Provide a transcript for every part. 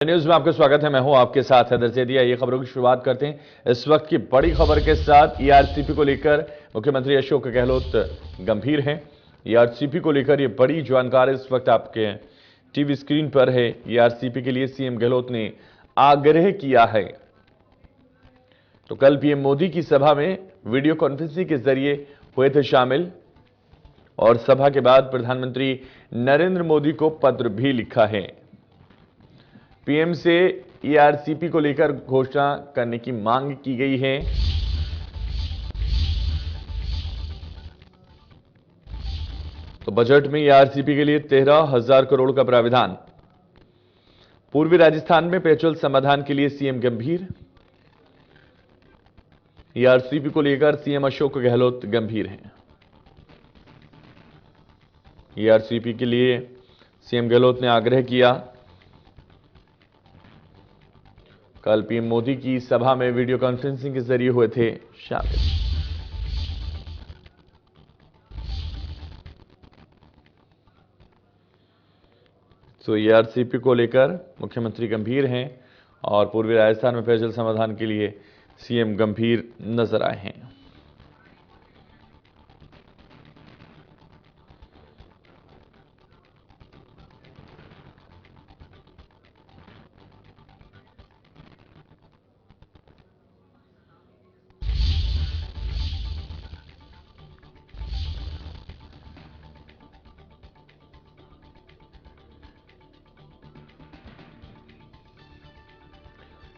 News में आपका स्वागत है। मैं हूं आपके साथ हैदर जैदिया। ये खबरों की शुरुआत करते हैं इस वक्त की बड़ी खबर के साथ। ईआरसीपी को लेकर मुख्यमंत्री अशोक गहलोत गंभीर हैं। ईआरसीपी को लेकर ये बड़ी जानकारी इस वक्त आपके टीवी स्क्रीन पर है। ईआरसीपी के लिए सीएम गहलोत ने आग्रह किया है। तो कल पीएम मोदी की सभा में वीडियो कॉन्फ्रेंसिंग के जरिए हुए थे शामिल और सभा के बाद प्रधानमंत्री नरेंद्र मोदी को पत्र भी लिखा है। पीएम से ईआरसीपी को लेकर घोषणा करने की मांग की गई है। तो बजट में ईआरसीपी के लिए 13,000 करोड़ का प्राविधान। पूर्वी राजस्थान में पेयजल समाधान के लिए सीएम गंभीर। ईआरसीपी को लेकर सीएम अशोक गहलोत गंभीर हैं। ईआरसीपी के लिए सीएम गहलोत ने आग्रह किया। कल पीएम मोदी की सभा में वीडियो कॉन्फ्रेंसिंग के जरिए हुए थे शामिल। तो ईआरसीपी को लेकर मुख्यमंत्री गंभीर हैं और पूर्वी राजस्थान में पेयजल समाधान के लिए सीएम गंभीर नजर आए हैं।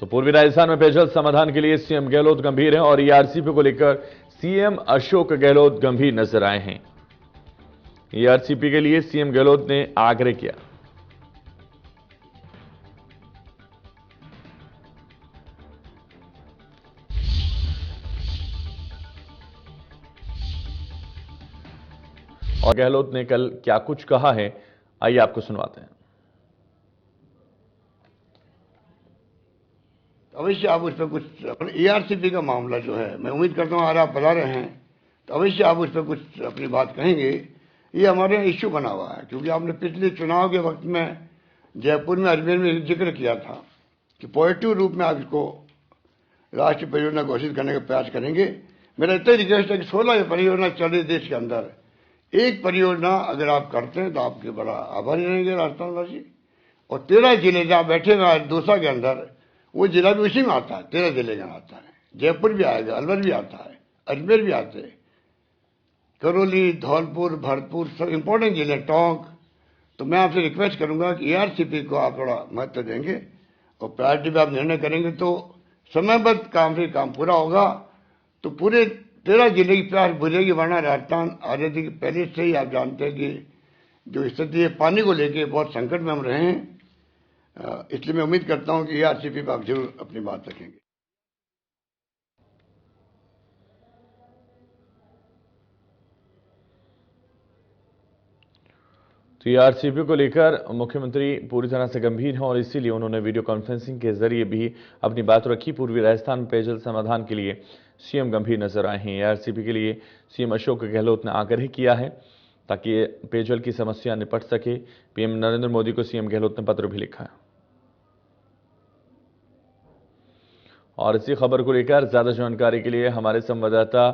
तो पूर्वी राजस्थान में पेयजल समाधान के लिए सीएम गहलोत गंभीर हैं और ईआरसीपी को लेकर सीएम अशोक गहलोत गंभीर नजर आए हैं। ईआरसीपी के लिए सीएम गहलोत ने आग्रह किया। और गहलोत ने कल क्या कुछ कहा है, आइए आपको सुनवाते हैं। अवश्य आप उस पर कुछ अपने ईआरसीपी का मामला जो है, मैं उम्मीद करता हूँ आज आप बता रहे हैं तो अवश्य आप उस पर कुछ अपनी बात कहेंगे। ये हमारे यहाँ इश्यू बना हुआ है क्योंकि आपने पिछले चुनाव के वक्त में जयपुर में, अजमेर में जिक्र किया था कि पॉजिटिव रूप में आप इसको राष्ट्रीय परियोजना घोषित करने का प्रयास करेंगे। मेरा इतना रिक्वेस्ट है कि 16 परियोजना चल रही देश के अंदर, एक परियोजना अगर आप करते हैं तो आपके बड़ा आभारी रहेंगे राजस्थानवासी। और 13 जिले जहाँ बैठे हुए दौसा के अंदर, वो जिला भी उसी में आता है, 13 जिले का आता है। जयपुर भी आएगा, अलवर भी आता है, अजमेर भी आते हैं, करौली, धौलपुर, भरतपुर, सब इंपॉर्टेंट जिले, टोंक। तो मैं आपसे रिक्वेस्ट करूंगा कि ईआरसीपी को आप थोड़ा महत्व देंगे और प्रायोरिटी पे आप निर्णय करेंगे तो समयबद्ध काम से काम पूरा होगा। तो पूरे 13 जिले की प्यास बुझेगी, वरना राजस्थान आजादी के पहले से ही आप जानते हैं कि जो स्थिति है पानी को लेके बहुत संकट में हम रहे हैं। इसलिए मैं उम्मीद करता हूं कि ईआरसीपी पर आप जरूर अपनी बात रखेंगे। तो ईआरसीपी को लेकर मुख्यमंत्री पूरी तरह से गंभीर हैं और इसीलिए उन्होंने वीडियो कॉन्फ्रेंसिंग के जरिए भी अपनी बात रखी। पूर्वी राजस्थान में पेयजल समाधान के लिए सीएम गंभीर नजर आए हैं। ईआरसीपी के लिए सीएम अशोक गहलोत ने आग्रह किया है ताकि पेयजल की समस्या निपट सके। पीएम नरेंद्र मोदी को सीएम गहलोत ने पत्र भी लिखा है। और इसी खबर को लेकर ज्यादा जानकारी के लिए हमारे संवाददाता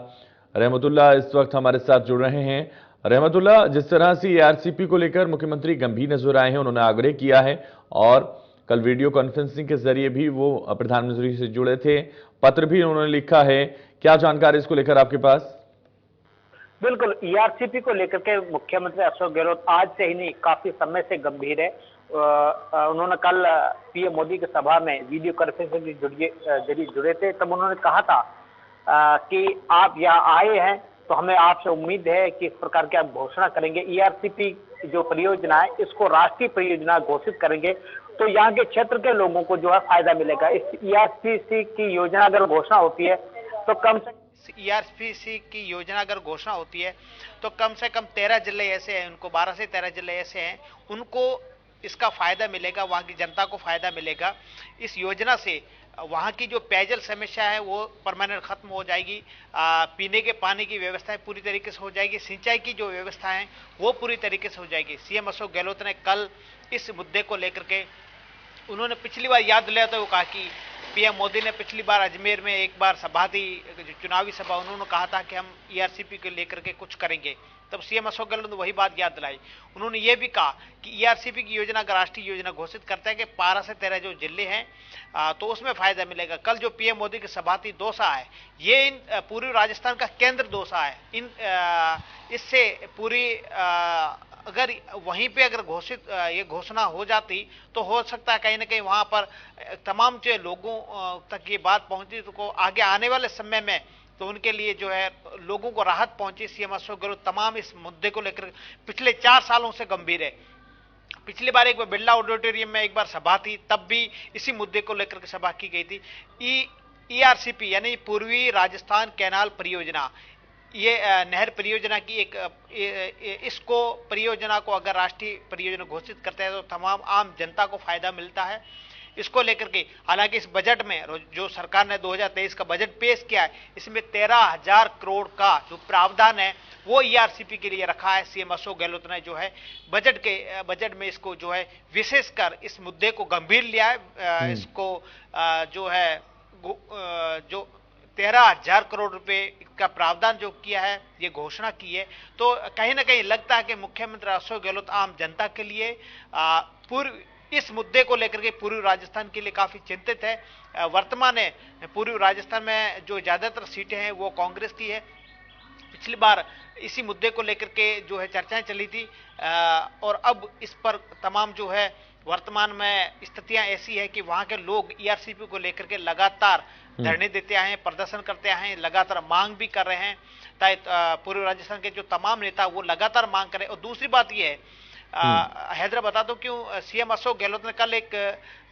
रहमतुल्लाह इस वक्त हमारे साथ जुड़ रहे हैं। रहमतुल्लाह, जिस तरह से ईआरसीपी को लेकर मुख्यमंत्री गंभीर नजर आए हैं, उन्होंने आग्रह किया है और कल वीडियो कॉन्फ्रेंसिंग के जरिए भी वो प्रधानमंत्री से जुड़े थे, पत्र भी उन्होंने लिखा है। क्या जानकारी इसको लेकर आपके पास? बिल्कुल, ईआरसीपी को लेकर के मुख्यमंत्री अशोक गहलोत आज से ही नहीं, काफी समय से गंभीर है। उन्होंने कल पीएम मोदी की सभा में वीडियो कॉन्फ्रेंसिंग के जरिए जुड़े थे। तब उन्होंने कहा था कि आप यहाँ आए हैं तो हमें आपसे उम्मीद है कि इस प्रकार की आप घोषणा करेंगे, ईआरसीपी जो परियोजना है इसको राष्ट्रीय परियोजना घोषित करेंगे तो यहाँ के क्षेत्र के लोगों को जो है फायदा मिलेगा। इस ईआरसीपी की योजना अगर घोषणा होती है तो कम से कम 13 जिले ऐसे हैं, उनको 12 से 13 जिले ऐसे हैं, उनको इसका फायदा मिलेगा, वहां की जनता को फायदा मिलेगा। इस योजना से वहाँ की जो पेयजल समस्या है वो परमानेंट खत्म हो जाएगी। पीने के पानी की व्यवस्थाएं पूरी तरीके से हो जाएगी, सिंचाई की जो व्यवस्था है वो पूरी तरीके से हो जाएगी। सीएम अशोक गहलोत ने कल इस मुद्दे को लेकर के उन्होंने पिछली बार याद दिलाते हुए कहा कि पीएम मोदी ने पिछली बार अजमेर में एक बार सभा थी, चुनावी सभा, उन्होंने कहा था कि हम ईआरसीपी को लेकर के कुछ करेंगे। तब सीएम अशोक गहलोत ने वही बात याद दिलाई। उन्होंने ये भी कहा कि ईआरसीपी की योजना का राष्ट्रीय योजना घोषित करता है कि 12 से 13 जो जिले हैं तो उसमें फायदा मिलेगा। कल जो पीएम मोदी की सभा थी दौसा है, ये इन पूर्वी राजस्थान का केंद्र दौसा है। इससे पूरी अगर वहीं पे अगर ये घोषणा हो जाती तो हो सकता है कहीं ना कहीं वहां पर तमाम जो लोगों तक ये बात पहुंचती तो आगे आने वाले समय में तो उनके लिए जो है लोगों को राहत पहुंची। सीएम अशोक गहलोत तमाम इस मुद्दे को लेकर पिछले 4 सालों से गंभीर है। पिछली बार एक बार बिरला ऑडिटोरियम में एक बार सभा थी, तब भी इसी मुद्दे को लेकर के सभा की गई थी। ईआरसीपी यानी पूर्वी राजस्थान कैनाल परियोजना, ये नहर परियोजना की इसको परियोजना को अगर राष्ट्रीय परियोजना घोषित करते हैं तो तमाम आम जनता को फायदा मिलता है। इसको लेकर के हालांकि इस बजट में जो सरकार ने 2023 का बजट पेश किया है, इसमें 13,000 करोड़ का जो प्रावधान है वो ईआरसीपी के लिए रखा है। सीएम अशोक गहलोत ने जो है बजट में इसको जो है विशेषकर इस मुद्दे को गंभीर लिया है। इसको जो है जो 13,000 करोड़ रुपए का प्रावधान जो किया है, ये घोषणा की है, तो कहीं ना कहीं लगता है कि मुख्यमंत्री अशोक गहलोत आम जनता के लिए इस मुद्दे को लेकर के पूर्वी राजस्थान के लिए काफी चिंतित है। वर्तमान में पूर्वी राजस्थान में जो ज्यादातर सीटें हैं वो कांग्रेस की है। पिछली बार इसी मुद्दे को लेकर के जो है चर्चाएं चली थी और अब इस पर तमाम जो है वर्तमान में स्थितियां ऐसी है कि वहां के लोग ईआरसीपी को लेकर के लगातार धरने देते आए हैं, प्रदर्शन करते आए हैं, लगातार मांग भी कर रहे हैं ताकि पूर्वी राजस्थान के जो तमाम नेता वो लगातार मांग करें। और दूसरी बात यह है, हैदरा बता दो क्यों सीएम अशोक गहलोत ने कल एक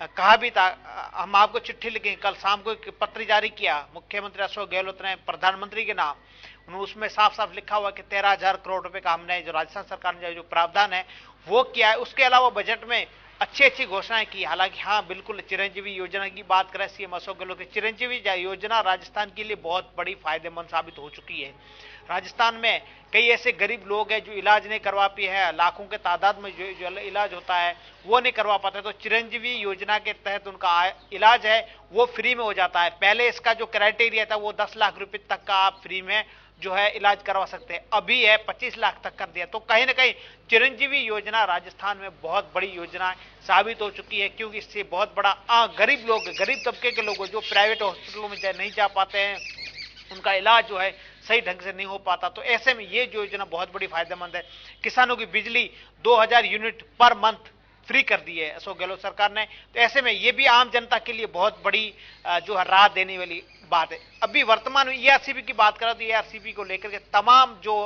कहा भी था, हम आपको चिट्ठी लिखे, कल शाम को एक पत्र जारी किया मुख्यमंत्री अशोक गहलोत ने प्रधानमंत्री के नाम। उन्होंने उसमें साफ साफ लिखा हुआ कि 13,000 करोड़ रुपए का हमने जो राजस्थान सरकार ने जो प्रावधान है वो किया है। उसके अलावा बजट में अच्छी घोषणाएं की। हालांकि हाँ बिल्कुल चिरंजीवी योजना की बात करें सीएम अशोक गहलोत की, चिरंजीवी योजना राजस्थान के लिए बहुत बड़ी फायदेमंद साबित हो चुकी है। राजस्थान में कई ऐसे गरीब लोग हैं जो इलाज नहीं करवा पाए हैं, लाखों के तादाद में जो इलाज होता है वो नहीं करवा पाते, तो चिरंजीवी योजना के तहत उनका इलाज है वो फ्री में हो जाता है। पहले इसका जो क्राइटेरिया था वो 10 लाख रुपए तक का आप फ्री में जो है इलाज करवा सकते हैं, अभी है 25 लाख तक कर दिया। तो कहीं ना कहीं चिरंजीवी योजना राजस्थान में बहुत बड़ी योजना साबित हो चुकी है, क्योंकि इससे बहुत बड़ा गरीब लोग, गरीब तबके के लोग जो प्राइवेट हॉस्पिटलों में नहीं जा पाते हैं, उनका इलाज जो है सही ढंग से नहीं हो पाता, तो ऐसे में ये योजना बहुत बड़ी फायदेमंद है। किसानों की बिजली 2000 यूनिट पर मंथ फ्री कर दी है अशोक गहलोत सरकार ने, तो ऐसे में ये भी आम जनता के लिए बहुत बड़ी जो है राहत देने वाली बात है। अभी वर्तमान में ईआरसीपी की बात करें तो ईआरसीपी को लेकर के तमाम जो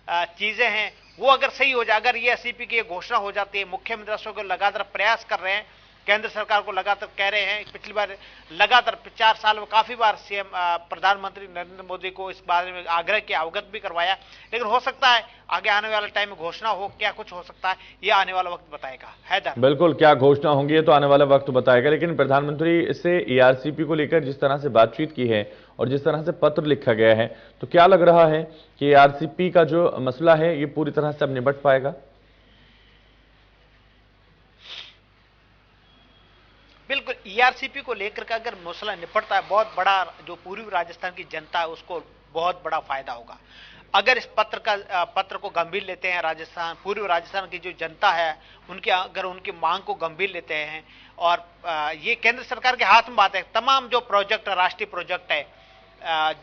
चीजें हैं वो अगर सही हो जाए, अगर ईआरसीपी की घोषणा हो जाती है, मुख्यमंत्री अशोक गहलोत लगातार प्रयास कर रहे हैं, केंद्र सरकार को लगातार कह रहे हैं, पिछली बार लगातार 4 साल में काफी बार सीएम प्रधानमंत्री नरेंद्र मोदी को इस बारे में आग्रह किया, अवगत भी करवाया, लेकिन हो सकता है आगे आने वाले टाइम में घोषणा हो, क्या कुछ हो सकता है ये आने वाला वक्त बताएगा। हैदर बिल्कुल, क्या घोषणा होंगी ये तो आने वाला वक्त बताएगा, लेकिन प्रधानमंत्री से ईआरसीपी को लेकर जिस तरह से बातचीत की है और जिस तरह से पत्र लिखा गया है, तो क्या लग रहा है कि ईआरसीपी का जो मसला है ये पूरी तरह से अब निपट पाएगा? बिल्कुल, ईआरसीपी को लेकर का अगर मसला निपटता है, बहुत बड़ा जो पूर्वी राजस्थान की जनता है उसको बहुत बड़ा फायदा होगा। अगर इस पत्र को गंभीर लेते हैं पूर्वी राजस्थान की जो जनता है अगर उनकी मांग को गंभीर लेते हैं, और ये केंद्र सरकार के हाथ में बात है, तमाम जो प्रोजेक्ट राष्ट्रीय प्रोजेक्ट है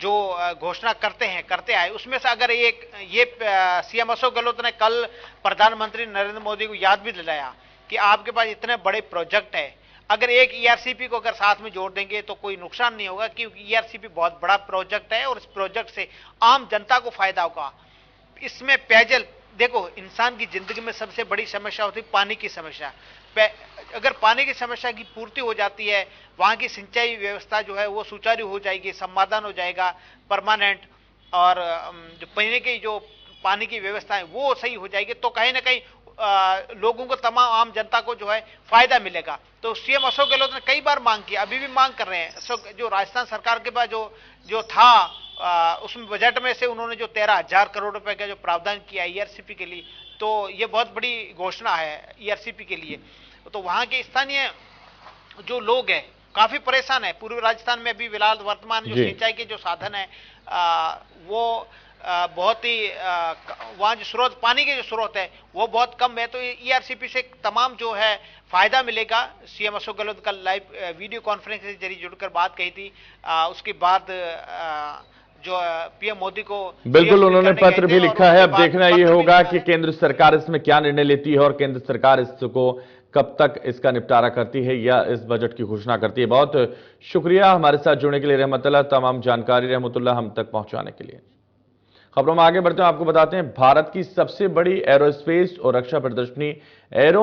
जो घोषणा करते आए, उसमें से अगर ये सीएम अशोक गहलोत ने कल प्रधानमंत्री नरेंद्र मोदी को याद भी दिलाया कि आपके पास इतने बड़े प्रोजेक्ट है, अगर एक ईआरसीपी को अगर साथ में जोड़ देंगे तो कोई नुकसान नहीं होगा, क्योंकि ईआरसीपी बहुत बड़ा प्रोजेक्ट है और इस प्रोजेक्ट से आम जनता को फायदा होगा। इसमें पेयजल, देखो इंसान की जिंदगी में सबसे बड़ी समस्या होती है पानी की समस्या। अगर पानी की समस्या की पूर्ति हो जाती है, वहां की सिंचाई व्यवस्था जो है वो सुचारू हो जाएगी, समाधान हो जाएगा परमानेंट, और जो पीने की जो पानी की व्यवस्था है वो सही हो जाएगी, तो कहीं ना कहीं लोगों को, तमाम आम जनता को जो है फायदा मिलेगा। तो सीएम अशोक गहलोत ने कई बार मांग की, अभी भी मांग कर रहे हैं। जो राजस्थान सरकार के पास जो था उसमें बजट में से उन्होंने जो 13,000 करोड़ रुपए का जो प्रावधान किया ईआरसीपी के लिए, तो ये बहुत बड़ी घोषणा है ईआरसीपी के लिए। तो वहां के स्थानीय जो लोग हैं काफी परेशान है। पूर्वी राजस्थान में अभी फिलहाल वर्तमान जो जी। सिंचाई के जो साधन है वो बहुत ही वहाँ जो स्रोत पानी के जो स्रोत है वो बहुत कम है। तो ईआरसीपी से तमाम जो है फायदा मिलेगा। सीएम अशोक गहलोत कल लाइव वीडियो कॉन्फ्रेंस के जरिए जुड़कर बात कही थी। उसके बाद जो पीएम मोदी को बिल्कुल उन्होंने पत्र भी लिखा है। अब देखना ये होगा कि केंद्र केंद्र सरकार इसमें क्या निर्णय लेती है और केंद्र सरकार इसको कब तक इसका निपटारा करती है या इस बजट की घोषणा करती है। बहुत शुक्रिया हमारे साथ जुड़ने के लिए रहमतुल्लाह, तमाम जानकारी रहमतुल्लाह हम तक पहुंचाने के लिए। खबरों में आगे बढ़ते हैं, आपको बताते हैं भारत की सबसे बड़ी एरोस्पेस और रक्षा प्रदर्शनी एरो